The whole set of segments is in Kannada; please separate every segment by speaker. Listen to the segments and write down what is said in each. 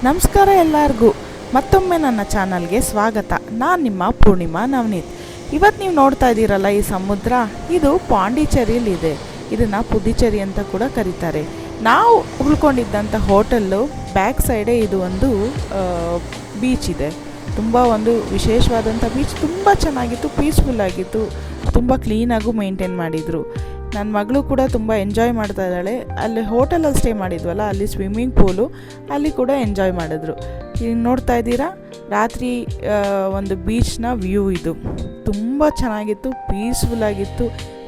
Speaker 1: ನಮಸ್ಕಾರ ಎಲ್ಲರಿಗೂ, ಮತ್ತೊಮ್ಮೆ ನನ್ನ ಚಾನಲ್ಗೆ ಸ್ವಾಗತ. ನಾನು ನಿಮ್ಮ ಪೂರ್ಣಿಮಾ ನವನೀತ್. ಇವತ್ತು ನೀವು ನೋಡ್ತಾ ಇದ್ದೀರಲ್ಲ ಈ ಸಮುದ್ರ, ಇದು ಪಾಂಡಿಚೇರಿಯಲ್ಲಿದೆ. ಇದನ್ನು ಪುದುಚೇರಿ ಅಂತ ಕೂಡ ಕರೀತಾರೆ. ನಾವು ಉಳ್ಕೊಂಡಿದ್ದಂಥ ಹೋಟೆಲ್ಲು ಬ್ಯಾಕ್ ಸೈಡೇ ಇದು ಒಂದು ಬೀಚ್ ಇದೆ. ತುಂಬ ಒಂದು ವಿಶೇಷವಾದಂಥ ಬೀಚ್, ತುಂಬ ಚೆನ್ನಾಗಿತ್ತು, ಪೀಸ್ಫುಲ್ ಆಗಿತ್ತು, ತುಂಬ ಕ್ಲೀನಾಗೂ ಮೇಂಟೈನ್ ಮಾಡಿದರು. ನನ್ನ ಮಗಳು ಕೂಡ ತುಂಬ ಎಂಜಾಯ್ ಮಾಡ್ತಾ ಇದ್ದಾಳೆ. ಅಲ್ಲಿ ಹೋಟೆಲಲ್ಲಿ ಸ್ಟೇ ಮಾಡಿದ್ವಲ್ಲ, ಅಲ್ಲಿ ಸ್ವಿಮ್ಮಿಂಗ್ ಪೂಲು, ಅಲ್ಲಿ ಕೂಡ ಎಂಜಾಯ್ ಮಾಡಿದ್ರು. ಈಗ ನೋಡ್ತಾ ಇದ್ದೀರಾ, ರಾತ್ರಿ ಒಂದು ಬೀಚ್ನ ವ್ಯೂ ಇದು. ತುಂಬ ಚೆನ್ನಾಗಿತ್ತು, ಪೀಸ್ಫುಲ್ಲಾಗಿತ್ತು,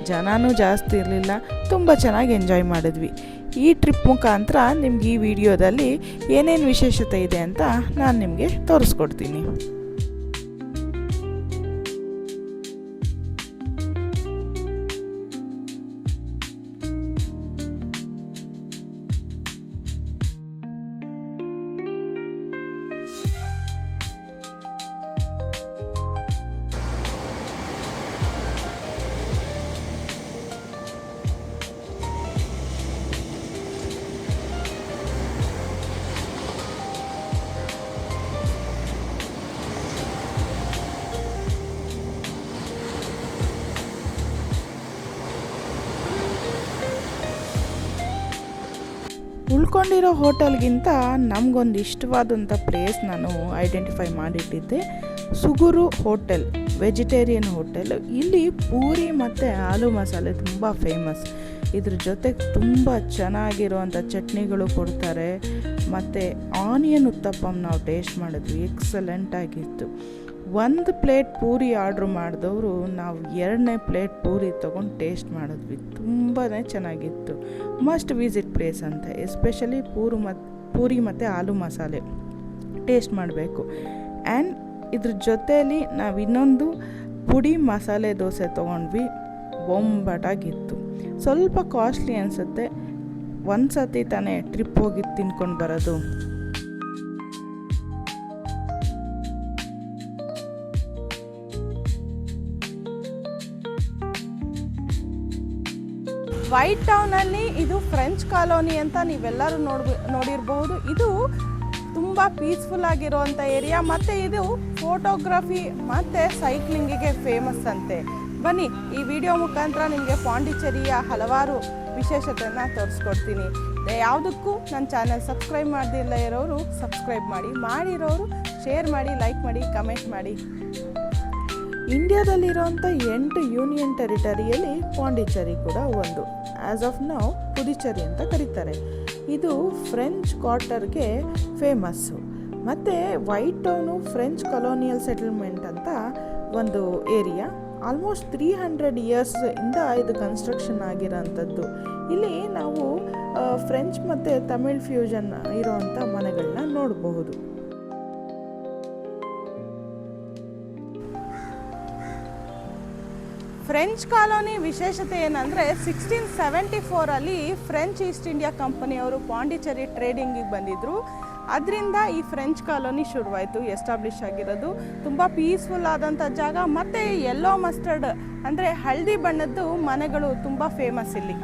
Speaker 1: ಜನನೂ ಜಾಸ್ತಿ ಇರಲಿಲ್ಲ, ತುಂಬ ಚೆನ್ನಾಗಿ ಎಂಜಾಯ್ ಮಾಡಿದ್ವಿ. ಈ ಟ್ರಿಪ್ ಮುಖಾಂತರ ನಿಮ್ಗೆ ಈ ವಿಡಿಯೋದಲ್ಲಿ ಏನೇನು ವಿಶೇಷತೆ ಇದೆ ಅಂತ ನಾನು ನಿಮಗೆ ತೋರಿಸ್ಕೊಡ್ತೀನಿ. ಉಳ್ಕೊಂಡಿರೋ ಹೋಟೆಲ್ಗಿಂತ ನಮಗೊಂದು ಇಷ್ಟವಾದಂಥ ಪ್ಲೇಸ್ ನಾನು ಐಡೆಂಟಿಫೈ ಮಾಡಿಟ್ಟಿದ್ದೆ. Suguru hotel, vegetarian hotel. ಇಲ್ಲಿ ಪೂರಿ ಮತ್ತು ಆಲೂ ಮಸಾಲೆ ತುಂಬ ಫೇಮಸ್. ಇದ್ರ ಜೊತೆಗೆ ತುಂಬ ಚೆನ್ನಾಗಿರುವಂಥ ಚಟ್ನಿಗಳು ಕೊಡ್ತಾರೆ. ಮತ್ತು ಆನಿಯನ್ ಉತ್ತಪ್ಪಂ ನಾವು ಟೇಸ್ಟ್ ಮಾಡಿದ್ವಿ, ಎಕ್ಸಲೆಂಟ್ ಆಗಿತ್ತು. ಒಂದು ಪ್ಲೇಟ್ ಪೂರಿ ಆರ್ಡ್ರ್ ಮಾಡಿದವರು ನಾವು 2ನೇ ಪ್ಲೇಟ್ ಪೂರಿ ತೊಗೊಂಡು ಟೇಸ್ಟ್ ಮಾಡಿದ್ವಿ. ತುಂಬಾ ಚೆನ್ನಾಗಿತ್ತು. ಮಸ್ಟ್ ವಿಸಿಟ್ ಪ್ಲೇಸ್ ಅಂತ. ಎಸ್ಪೆಷಲಿ ಪೂರಿ ಮತ್ತು ಆಲೂ ಮಸಾಲೆ ಟೇಸ್ಟ್ ಮಾಡಬೇಕು. ಆ್ಯಂಡ್ ಇದ್ರ ಜೊತೆಯಲ್ಲಿ ನಾವು ಇನ್ನೊಂದು ಪುಡಿ ಮಸಾಲೆ ದೋಸೆ ತೊಗೊಂಡ್ವಿ, ಬೊಂಬಾಟಾಗಿತ್ತು. ಸ್ವಲ್ಪ ಕಾಸ್ಟ್ಲಿ ಅನಿಸುತ್ತೆ, ಒಂದು ಸತಿ ತಾನೇ ಟ್ರಿಪ್ ಹೋಗಿ ತಿನ್ಕೊಂಡು ಬರೋದು. ವೈಟ್ ಟೌನಲ್ಲಿ ಇದು ಫ್ರೆಂಚ್ ಕಾಲೋನಿ ಅಂತ ನೀವೆಲ್ಲರೂ ನೋಡಿರ್ಬಹುದು. ಇದು ತುಂಬ ಪೀಸ್ಫುಲ್ ಆಗಿರುವಂಥ ಏರಿಯಾ, ಮತ್ತು ಇದು ಫೋಟೋಗ್ರಫಿ ಮತ್ತು ಸೈಕ್ಲಿಂಗಿಗೆ ಫೇಮಸ್ ಅಂತೆ. ಬನ್ನಿ, ಈ ವಿಡಿಯೋ ಮುಖಾಂತರ ನಿಮಗೆ ಪಾಂಡಿಚೇರಿಯ ಹಲವಾರು ವಿಶೇಷತೆಯನ್ನು ತೋರಿಸ್ಕೊಡ್ತೀನಿ. ಯಾವುದಕ್ಕೂ ನನ್ನ ಚಾನಲ್ ಸಬ್ಸ್ಕ್ರೈಬ್ ಮಾಡದಿಲ್ಲ ಇರೋರು ಸಬ್ಸ್ಕ್ರೈಬ್ ಮಾಡಿ, ಮಾಡಿರೋರು ಶೇರ್ ಮಾಡಿ, ಲೈಕ್ ಮಾಡಿ, ಕಮೆಂಟ್ ಮಾಡಿ. ಇಂಡಿಯಾದಲ್ಲಿರೋಂಥ 8 ಯೂನಿಯನ್ ಟೆರಿಟರಿಯಲ್ಲಿ ಪಾಂಡಿಚೇರಿ ಕೂಡ ಒಂದು. ಆ್ಯಸ್ ಆಫ್ ನೌ ಪುದುಚೇರಿ ಅಂತ ಕರೀತಾರೆ. ಇದು ಫ್ರೆಂಚ್ ಕ್ವಾರ್ಟರ್ಗೆ ಫೇಮಸ್ಸು. ಮತ್ತು white town French colonial settlement ಅಂತ ಒಂದು ಏರಿಯಾ. ಆಲ್ಮೋಸ್ಟ್ 300 ಇಯರ್ಸ್ ಇಂದ ಇದು ಕನ್ಸ್ಟ್ರಕ್ಷನ್ ಆಗಿರೋಂಥದ್ದು. ಇಲ್ಲಿ ನಾವು ಫ್ರೆಂಚ್ ಮತ್ತು ತಮಿಳ್ ಫ್ಯೂಷನ್ ಇರೋವಂಥ ಮನೆಗಳನ್ನ ನೋಡಬಹುದು. ಫ್ರೆಂಚ್ ಕಾಲೋನಿ ವಿಶೇಷತೆ ಏನಂದರೆ 1674 ಫ್ರೆಂಚ್ ಈಸ್ಟ್ ಇಂಡಿಯಾ ಕಂಪನಿಯವರು ಪಾಂಡಿಚೇರಿ ಟ್ರೇಡಿಂಗಿಗೆ ಬಂದಿದ್ದರು. ಅದರಿಂದ ಈ ಫ್ರೆಂಚ್ ಕಾಲೋನಿ ಶುರುವಾಯಿತು, ಎಸ್ಟಾಬ್ಲಿಷ್ ಆಗಿರೋದು. ತುಂಬ ಪೀಸ್ಫುಲ್ ಆದಂಥ ಜಾಗ. ಮತ್ತು ಯೆಲ್ಲೋ ಮಸ್ಟರ್ಡ್ ಅಂದರೆ ಹಳದಿ ಬಣ್ಣದ್ದು ಮನೆಗಳು ತುಂಬ ಫೇಮಸ್ ಇಲ್ಲಿ.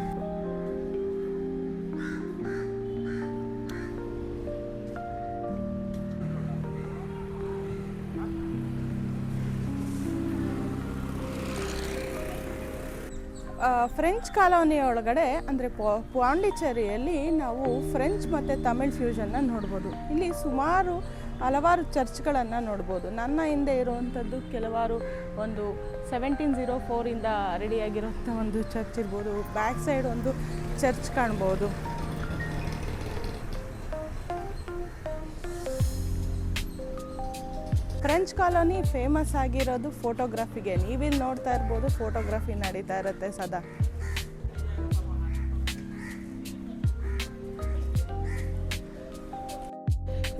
Speaker 1: ಫ್ರೆಂಚ್ ಕಾಲೋನಿ ಒಳಗಡೆ ಅಂದರೆ ಪಾಂಡಿಚೇರಿಯಲ್ಲಿ ನಾವು ಫ್ರೆಂಚ್ ಮತ್ತು ತಮಿಳ್ ಫ್ಯೂಷನ್ನ ನೋಡ್ಬೋದು. ಇಲ್ಲಿ ಹಲವಾರು ಚರ್ಚ್ಗಳನ್ನು ನೋಡ್ಬೋದು. ನನ್ನ ಹಿಂದೆ ಇರುವಂಥದ್ದು ಕೆಲವಾರು ಒಂದು 1704 ರೆಡಿಯಾಗಿರೋಂಥ ಒಂದು ಚರ್ಚ್ ಇರ್ಬೋದು. ಬ್ಯಾಕ್ ಸೈಡ್ ಒಂದು ಚರ್ಚ್ ಕಾಣ್ಬೋದು. ಫ್ರೆಂಚ್ ಕಾಲೋನಿ ಫೇಮಸ್ ಆಗಿರೋದು ಫೋಟೋಗ್ರಫಿಗೆ. ನೀವಿಲ್ಲಿ ನೋಡ್ತಾ ಇರ್ಬೋದು, ಫೋಟೋಗ್ರಫಿ ನಡೀತಾ ಇರುತ್ತೆ ಸದಾ.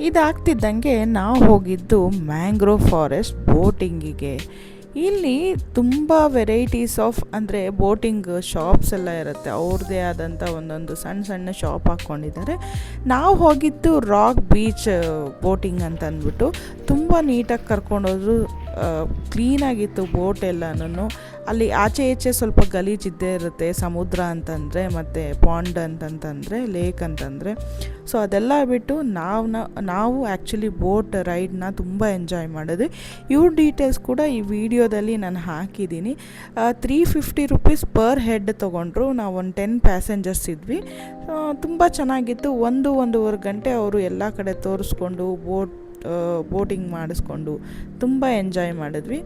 Speaker 1: ಇದಾಗ್ತಿದ್ದಂಗೆ ನಾವು ಹೋಗಿದ್ದು ಮ್ಯಾಂಗ್ರೋವ್ ಫಾರೆಸ್ಟ್ ಬೋಟಿಂಗಿಗೆ. ಇಲ್ಲಿ ತುಂಬ ವೆರೈಟೀಸ್ ಆಫ್ ಅಂದರೆ ಬೋಟಿಂಗ್ ಶಾಪ್ಸ್ ಎಲ್ಲ ಇರುತ್ತೆ. ಅವ್ರದ್ದೇ ಆದಂಥ ಒಂದೊಂದು ಸಣ್ಣ ಸಣ್ಣ ಶಾಪ್ ಹಾಕ್ಕೊಂಡಿದ್ದಾರೆ. ನಾವು ಹೋಗಿದ್ದು ರಾಕ್ ಬೀಚ್ ಬೋಟಿಂಗ್ ಅಂತ ಅಂದ್ಬಿಟ್ಟು ತುಂಬ ನೀಟಾಗಿ ಕರ್ಕೊಂಡೋದ್ರು. ಕ್ಲೀನಾಗಿತ್ತು ಬೋಟ್ ಎಲ್ಲನೂ. ಅಲ್ಲಿ ಆಚೆ ಈಚೆ ಸ್ವಲ್ಪ ಗಲೀಜಿದ್ದೇ ಇರುತ್ತೆ, ಸಮುದ್ರ ಅಂತಂದರೆ ಮತ್ತು ಪಾಂಡ್ ಅಂತಂತಂದರೆ, ಲೇಕ್ ಅಂತಂದರೆ. ಸೊ ಅದೆಲ್ಲ ಬಿಟ್ಟು ನಾವು ಆ್ಯಕ್ಚುಲಿ ಬೋಟ್ ರೈಡ್ನ ತುಂಬ ಎಂಜಾಯ್ ಮಾಡಿದ್ವಿ. ಇವ್ರ ಡೀಟೇಲ್ಸ್ ಕೂಡ ಈ ವಿಡಿಯೋದಲ್ಲಿ ನಾನು ಹಾಕಿದ್ದೀನಿ. 350 ರೂಪೀಸ್ ಪರ್ ಹೆಡ್ ತೊಗೊಂಡ್ರು. ನಾವು ಒಂದು 10 ಪ್ಯಾಸೆಂಜರ್ಸ್ ಇದ್ವಿ. ತುಂಬ ಚೆನ್ನಾಗಿತ್ತು. 1-1.5 ಗಂಟೆ ಅವರು ಎಲ್ಲ ಕಡೆ ತೋರಿಸ್ಕೊಂಡು ಬೋಟಿಂಗ್ ಮಾಡಿಸ್ಕೊಂಡು ತುಂಬ ಎಂಜಾಯ್ ಮಾಡಿದ್ವಿ.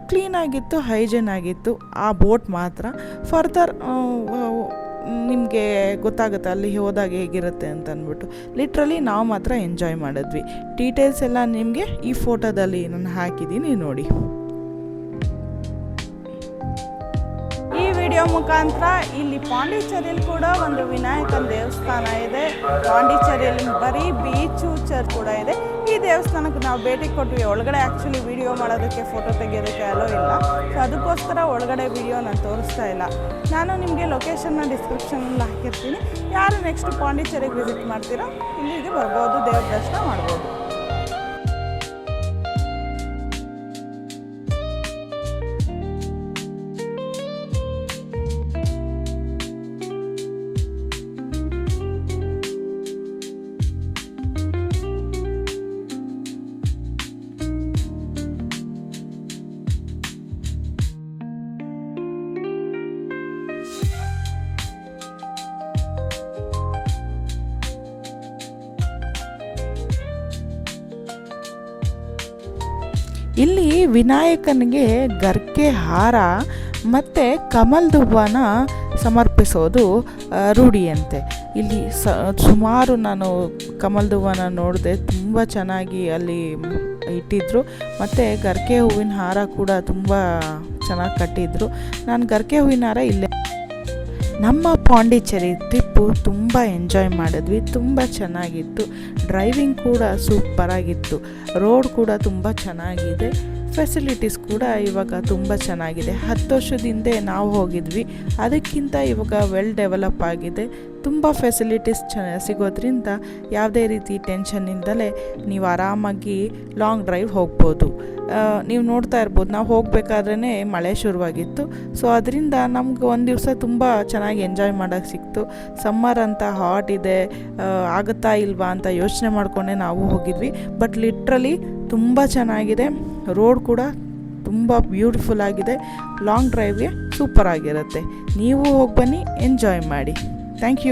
Speaker 1: ಕ್ಲೀನಾಗಿತ್ತು, ಹೈಜೀನ್ ಆಗಿತ್ತು ಆ ಬೋಟ್ ಮಾತ್ರ. ಫರ್ದರ್ ನಿಮಗೆ ಗೊತ್ತಾಗುತ್ತೆ ಅಲ್ಲಿ ಹೋದಾಗ ಹೇಗಿರುತ್ತೆ ಅಂತ ಅಂದ್ಬಿಟ್ಟು. ಲಿಟ್ರಲಿ ನಾವು ಮಾತ್ರ ಎಂಜಾಯ್ ಮಾಡಿದ್ವಿ. ಡೀಟೇಲ್ಸ್ ಎಲ್ಲ ನಿಮಗೆ ಈ ಫೋಟೋದಲ್ಲಿ ನಾನು ಹಾಕಿದ್ದೀನಿ ನೋಡಿ. ಈ ವಿಡಿಯೋ ಮುಖಾಂತರ ಇಲ್ಲಿ ಪಾಂಡಿಚೇರಿಯಲ್ಲಿ ಕೂಡ ಒಂದು ವಿನಾಯಕನ ದೇವಸ್ಥಾನ ಇದೆ. ಪಾಂಡಿಚೇರಿಯಲ್ಲಿ ಬರೀ ಬೀಚು, ಚರ್ಚ್ ಕೂಡ ಇದೆ. ಈ ದೇವಸ್ಥಾನಕ್ಕೆ ನಾವು ಭೇಟಿ ಕೊಟ್ವಿ. ಒಳಗಡೆ ಆ್ಯಕ್ಚುಲಿ ವಿಡಿಯೋ ಮಾಡೋದಕ್ಕೆ, ಫೋಟೋ ತೆಗೆಯೋದಕ್ಕೆ ಅಲೋ ಇಲ್ಲ. ಸೊ ಅದಕ್ಕೋಸ್ಕರ ಒಳಗಡೆ ವಿಡಿಯೋ ನಾನು ತೋರಿಸ್ತಾ ಇಲ್ಲ. ನಾನು ನಿಮಗೆ ಲೊಕೇಶನ್ನ ಡಿಸ್ಕ್ರಿಪ್ಷನಲ್ಲಿ ಹಾಕಿರ್ತೀನಿ. ಯಾರು ನೆಕ್ಸ್ಟ್ ಪಾಂಡಿಚೇರಿಗೆ ವಿಸಿಟ್ ಮಾಡ್ತೀರೋ ಇಲ್ಲಿಗೆ ಬರ್ಬೋದು, ದೇವ್ರ ದರ್ಶನ ಮಾಡ್ಬೋದು. ಇಲ್ಲಿ ವಿನಾಯಕನಿಗೆ ಗರ್ಕೆ ಹಾರ ಮತ್ತು ಕಮಲ್ದ ಹೂವನ ಸಮರ್ಪಿಸೋದು ರೂಢಿಯಂತೆ. ಇಲ್ಲಿ ಸುಮಾರು ನಾನು ಕಮಲ್ದ ಹೂವನ ನೋಡಿದೆ, ತುಂಬ ಚೆನ್ನಾಗಿ ಅಲ್ಲಿ ಇಟ್ಟಿದ್ರು. ಮತ್ತು ಗರ್ಕೆ ಹೂವಿನ ಹಾರ ಕೂಡ ತುಂಬ ಚೆನ್ನಾಗಿ ಕಟ್ಟಿದ್ರು. ನಾನು ಗರ್ಕೆ ಹೂವಿನ ಹಾರ ಇಲ್ಲೇ ನಮ್ಮ ಪಾಂಡಿಚೇರಿ ಟ್ರಿಪ್ಪು ತುಂಬ ಎಂಜಾಯ್ ಮಾಡಿದ್ವಿ. ತುಂಬ ಚೆನ್ನಾಗಿತ್ತು. ಡ್ರೈವಿಂಗ್ ಕೂಡ ಸೂಪರಾಗಿತ್ತು. ರೋಡ್ ಕೂಡ ತುಂಬ ಚೆನ್ನಾಗಿದೆ. ಫೆಸಿಲಿಟೀಸ್ ಕೂಡ ಇವಾಗ ತುಂಬ ಚೆನ್ನಾಗಿದೆ. 10 ವರ್ಷದ ಹಿಂದೆ ನಾವು ಹೋಗಿದ್ವಿ, ಅದಕ್ಕಿಂತ ಇವಾಗ ವೆಲ್ ಡೆವಲಪ್ ಆಗಿದೆ. ತುಂಬ ಫೆಸಿಲಿಟೀಸ್ ಸಿಗೋದ್ರಿಂದ ಯಾವುದೇ ರೀತಿ ಟೆನ್ಷನ್ನಿಂದಲೇ ನೀವು ಆರಾಮಾಗಿ ಲಾಂಗ್ ಡ್ರೈವ್ ಹೋಗ್ಬೋದು. ನೀವು ನೋಡ್ತಾ ಇರ್ಬೋದು, ನಾವು ಹೋಗಬೇಕಾದ್ರೇ ಮಳೆ ಶುರುವಾಗಿತ್ತು. ಸೊ ಅದರಿಂದ ನಮ್ಗೆ ಒಂದು ದಿವಸ ತುಂಬ ಚೆನ್ನಾಗಿ ಎಂಜಾಯ್ ಮಾಡೋಕ್ಕೆ ಸಿಕ್ತು. ಸಮ್ಮರ್ ಅಂತ ಹಾಟ್ ಇದೆ, ಆಗುತ್ತಾ ಇಲ್ವಾ ಅಂತ ಯೋಚನೆ ಮಾಡಿಕೊಂಡೆ ನಾವು ಹೋಗಿದ್ವಿ. ಬಟ್ ಲಿಟ್ರಲಿ ತುಂಬ ಚೆನ್ನಾಗಿದೆ. ರೋಡ್ ಕೂಡ ತುಂಬ ಬ್ಯೂಟಿಫುಲ್ ಆಗಿದೆ. ಲಾಂಗ್ ಡ್ರೈವ್ಗೆ ಸೂಪರ್ ಆಗಿರುತ್ತೆ. ನೀವು ಹೋಗಿ ಬನ್ನಿ, ಎಂಜಾಯ್ ಮಾಡಿ. Thank you.